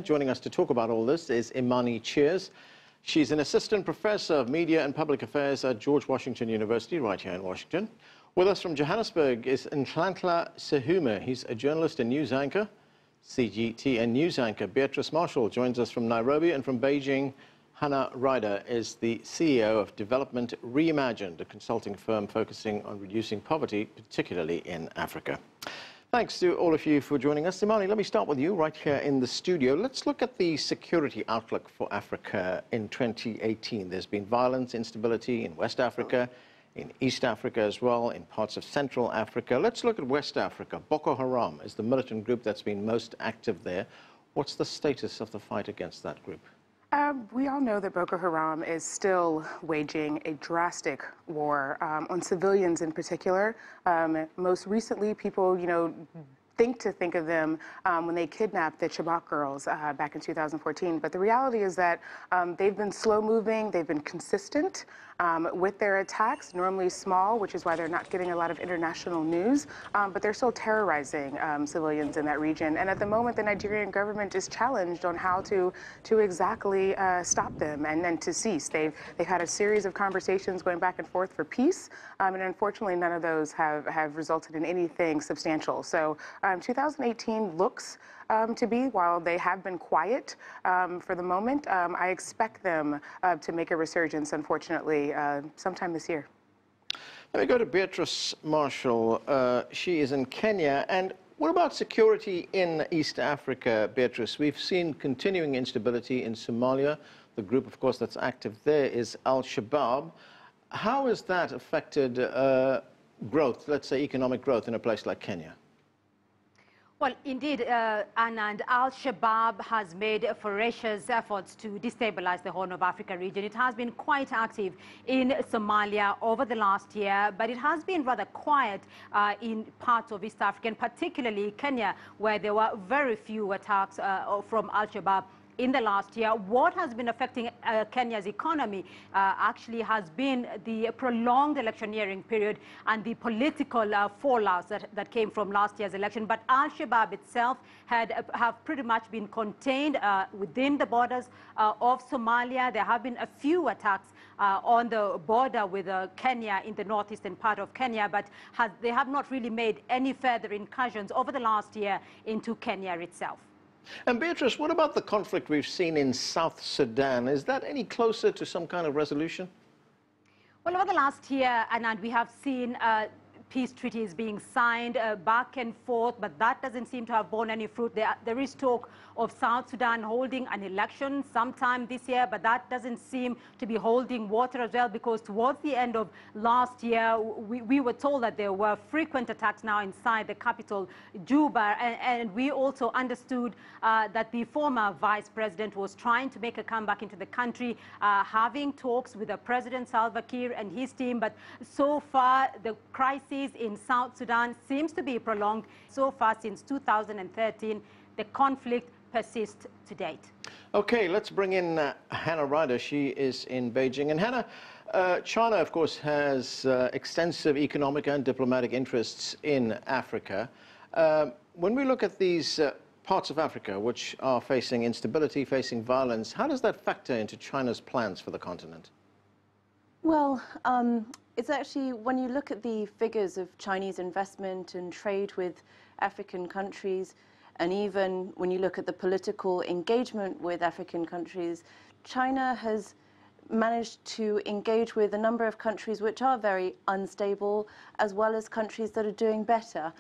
Joining us to talk about all this is Imani Cheers. She's an assistant professor of media and public affairs at George Washington University, right here in Washington. With us from Johannesburg is Nhlanhla Sehume. He's a journalist and news anchor. CGTN news anchor Beatrice Marshall joins us from Nairobi, and from Beijing, Hannah Ryder is the CEO of Development Reimagined, a consulting firm focusing on reducing poverty, particularly in Africa. Thanks to all of you for joining us. Imani, let me start with you right here in the studio. Let's look at the security outlook for Africa in 2018. There's been violence, instability in West Africa, in East Africa as well, in parts of Central Africa. Let's look at West Africa. Boko Haram is the militant group that's been most active there. What's the status of the fight against that group? We all know that Boko Haram is still waging a drastic war on civilians in particular. Most recently, people, think of them when they kidnapped the Chibok girls back in 2014. But the reality is that they've been slow-moving, they've been consistent with their attacks, normally small, which is why they're not getting a lot of international news, but they're still terrorizing civilians in that region. And at the moment, the Nigerian government is challenged on how to exactly stop them and to cease. They've had a series of conversations going back and forth for peace, and unfortunately, none of those have resulted in anything substantial. So 2018 looks to be, while they have been quiet for the moment, I expect them to make a resurgence, unfortunately, sometime this year. Let me go to Beatrice Marshall. She is in Kenya. And what about security in East Africa, Beatrice? We've seen continuing instability in Somalia. The group, of course, that's active there is Al-Shabaab. How has that affected growth, let's say economic growth, in a place like Kenya? Well, indeed, and Al-Shabaab has made voracious efforts to destabilize the Horn of Africa region. It has been quite active in Somalia over the last year, but it has been rather quiet in parts of East Africa, and particularly Kenya, where there were very few attacks from Al-Shabaab in the last year. What has been affecting Kenya's economy actually has been the prolonged electioneering period and the political fallouts that came from last year's election. But Al-Shabaab itself have pretty much been contained within the borders of Somalia. There have been a few attacks on the border with Kenya in the northeastern part of Kenya, but they have not really made any further incursions over the last year into Kenya itself. And Beatrice, what about the conflict we've seen in South Sudan? Is that any closer to some kind of resolution? Well, over the last year, Anand, we have seen peace treaties being signed back and forth, but that doesn't seem to have borne any fruit. There is talk of South Sudan holding an election sometime this year, but that doesn't seem to be holding water as well, because towards the end of last year, we were told that there were frequent attacks now inside the capital, Juba, and we also understood that the former vice president was trying to make a comeback into the country, having talks with the President Salva Kiir and his team, but so far the crisis in South Sudan seems to be prolonged. So far, since 2013, the conflict persists to date. Okay, let's bring in Hannah Ryder. She is in Beijing. And Hannah, China, of course, has extensive economic and diplomatic interests in Africa. When we look at these parts of Africa which are facing instability, facing violence, how does that factor into China's plans for the continent? Well, it's actually, when you look at the figures of Chinese investment and trade with African countries, and even when you look at the political engagement with African countries, China has managed to engage with a number of countries which are very unstable, as well as countries that are doing better,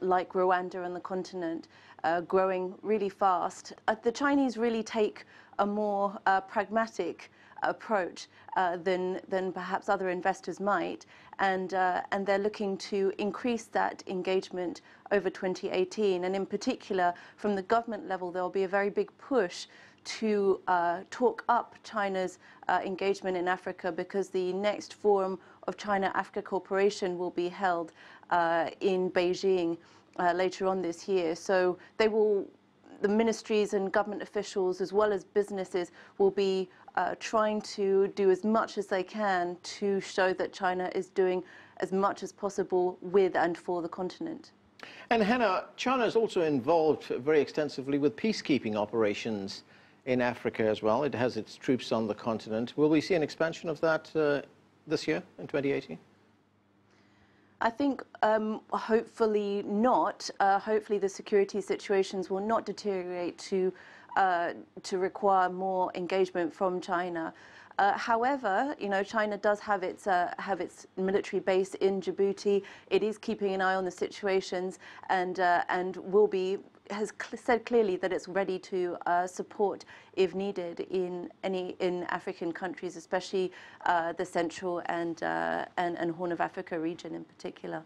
like Rwanda on the continent, growing really fast. The Chinese really take a more pragmatic approach than perhaps other investors might, and they're looking to increase that engagement over 2018. And in particular, from the government level, there will be a very big push to talk up China's engagement in Africa, because the next forum of China-Africa cooperation will be held in Beijing later on this year. So the ministries and government officials, as well as businesses, will be trying to do as much as they can to show that China is doing as much as possible with and for the continent. And Hannah, China is also involved very extensively with peacekeeping operations in Africa as well. It has its troops on the continent. Will we see an expansion of that this year, in 2018? I think hopefully not. Hopefully the security situations will not deteriorate to require more engagement from China. However, you know, China does have its military base in Djibouti. It is keeping an eye on the situations and has said clearly that it's ready to support if needed in African countries, especially the Central and Horn of Africa region in particular.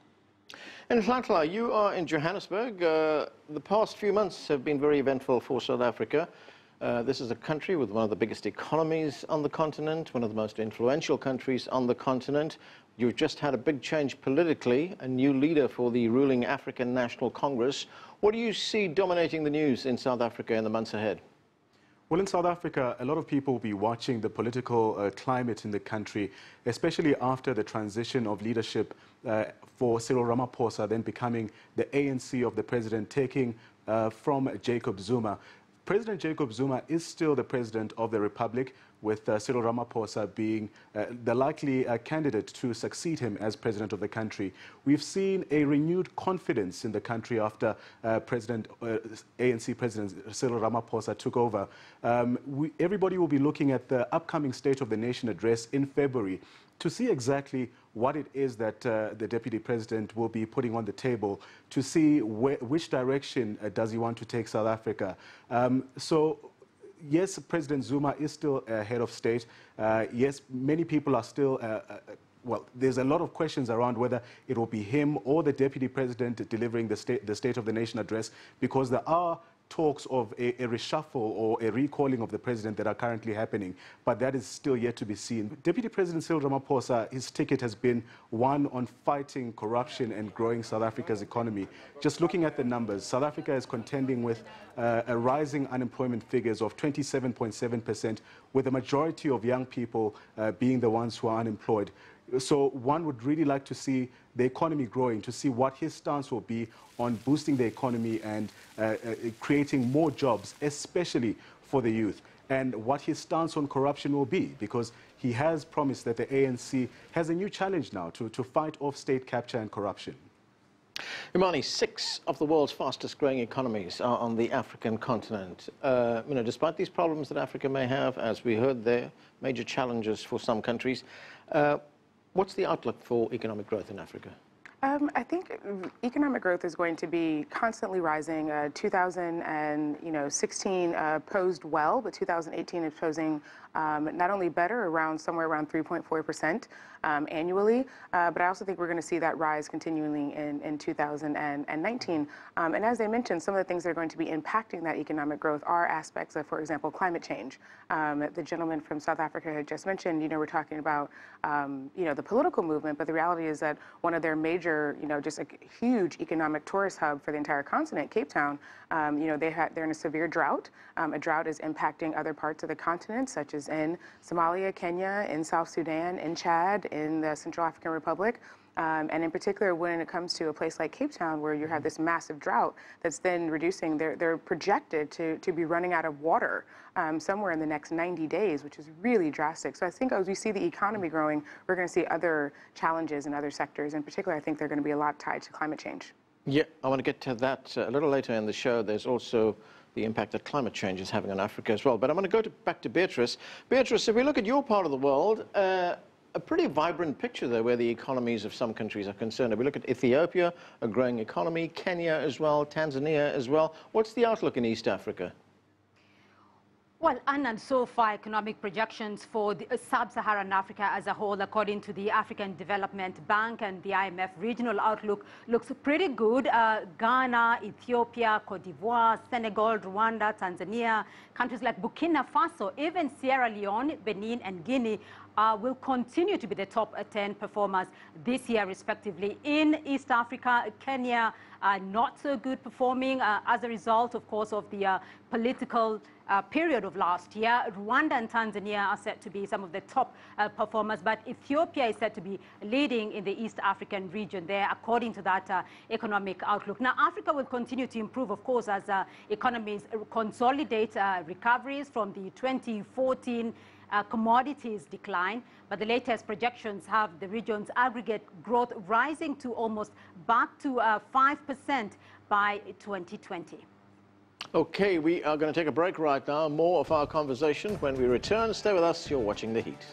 And Nhlanhla, you are in Johannesburg. The past few months have been very eventful for South Africa. This is a country with one of the biggest economies on the continent, one of the most influential countries on the continent. You've just had a big change politically, a new leader for the ruling African National Congress. What do you see dominating the news in South Africa in the months ahead? Well, in South Africa, a lot of people will be watching the political climate in the country, especially after the transition of leadership for Cyril Ramaphosa, then becoming the ANC of the president, taking from Jacob Zuma. President Jacob Zuma is still the president of the republic, with Cyril Ramaphosa being the likely candidate to succeed him as president of the country. We've seen a renewed confidence in the country after ANC President Cyril Ramaphosa took over. Everybody will be looking at the upcoming State of the Nation address in February to see exactly what it is that the Deputy President will be putting on the table to see which direction does he want to take South Africa. Yes, President Zuma is still head of state. Yes, many people are still, well, there's a lot of questions around whether it will be him or the Deputy President delivering the State of the Nation address, because there are talks of a reshuffle or a recalling of the president that are currently happening, but that is still yet to be seen. Deputy President Cyril Ramaphosa, his ticket has been one on fighting corruption and growing South Africa's economy. Just looking at the numbers, South Africa is contending with a rising unemployment figures of 27.7%, with the majority of young people being the ones who are unemployed. So one would really like to see the economy growing, to see what his stance will be on boosting the economy and creating more jobs, especially for the youth, and what his stance on corruption will be, because he has promised that the ANC has a new challenge now to fight off state capture and corruption. Imani, 6 of the world's fastest growing economies are on the African continent. Despite these problems that Africa may have, as we heard there, major challenges for some countries, what's the outlook for economic growth in Africa? I think economic growth is going to be constantly rising. 2016 posed well, but 2018 is posing not only better, somewhere around 3.4% annually, but I also think we're going to see that rise continuing in 2019. And as I mentioned, some of the things that are going to be impacting that economic growth are aspects of, for example, climate change. The gentleman from South Africa had just mentioned, we're talking about, the political movement, but the reality is that one of their major, just a huge economic tourist hub for the entire continent, Cape Town, they're in a severe drought. A drought is impacting other parts of the continent, such as in Somalia, Kenya, in South Sudan, in Chad, in the Central African Republic. And in particular, when it comes to a place like Cape Town, where you have this massive drought that's then reducing, they're projected to be running out of water somewhere in the next 90 days, which is really drastic. So I think as we see the economy growing, we're going to see other challenges in other sectors. In particular, I think they're going to be a lot tied to climate change. Yeah, I want to get to that a little later in the show. There's also the impact that climate change is having on Africa as well. But I'm going to go back to Beatrice. Beatrice, if we look at your part of the world, a pretty vibrant picture there where the economies of some countries are concerned. If we look at Ethiopia, a growing economy, Kenya as well, Tanzania as well. What's the outlook in East Africa? Well, and so far, economic projections for sub-Saharan Africa as a whole, according to the African Development Bank and the IMF regional outlook, looks pretty good. Ghana, Ethiopia, Cote d'Ivoire, Senegal, Rwanda, Tanzania, countries like Burkina Faso, even Sierra Leone, Benin, and Guinea will continue to be the top 10 performers this year, respectively. In East Africa, Kenya not so good performing as a result, of course, of the political period of last year. Rwanda and Tanzania are set to be some of the top performers, but Ethiopia is said to be leading in the East African region there, according to that economic outlook. Now, Africa will continue to improve, of course, as economies consolidate recoveries from the 2014 commodities decline, but the latest projections have the region's aggregate growth rising to almost back to 5% by 2020. Okay, we are going to take a break right now. More of our conversation when we return. Stay with us. You're watching The Heat.